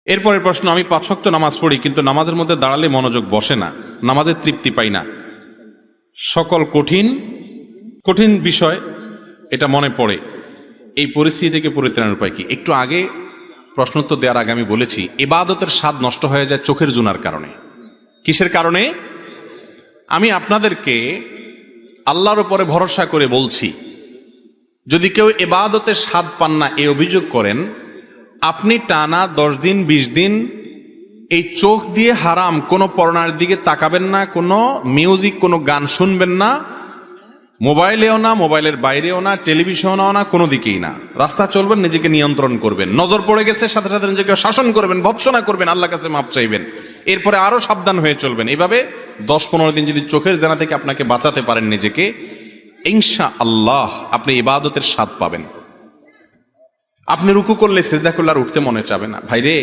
এরপরের প্রশ্ন, আমি 5 ওয়াক্ত নামাজ পড়ি কিন্তু নামাজের মধ্যে দাঁড়ালে মনোযোগ বসে না, নামাজের তৃপ্তি পাই না, সকল কঠিন কঠিন বিষয় এটা মনে পড়ে, এই পরিস্থিতি থেকে পরিত্রাণের উপায় কি? একটু আগে প্রশ্নোত্তর দেওয়ার আগে আমি বলেছি ইবাদতের স্বাদ নষ্ট হয়ে যায় চোখের জুনার কারণে। কিসের কারণে? আমি আপনাদেরকে আল্লাহর উপরে ভরসা করে বলছি, যদি কেউ ইবাদতের স্বাদ পান না এই অভিযোগ করেন, আপনি টানা 10 দিন 20 দিন এই চোখ দিয়ে হারাম কোনো পড়ার দিকে তাকাবেন না, কোনো মিউজিক কোনো গান শুনবেন না, মোবাইলেও না, মোবাইলের বাইরেও না, টেলিভিশনেও না, কোনো দিকেই না। রাস্তা চলবেন, নিজেকে নিয়ন্ত্রণ করবেন, নজর পড়ে গেছে সাথে সাথে নিজেকে শাসন করবেন, ভৎসনা করবেন, আল্লাহর কাছে মাপ চাইবেন, এরপরে আরো সাবধান হয়ে চলবেন। এভাবে 10-15 দিন যদি চোখের জেনা থেকে আপনাকে বাঁচাতে পারেন নিজেকে, ইনশাআল্লাহ আপনি ইবাদতের স্বাদ পাবেন। আপনি রুকু করলে সিজদা করলে আর উঠতে মনে চাবে না। ভাইরে,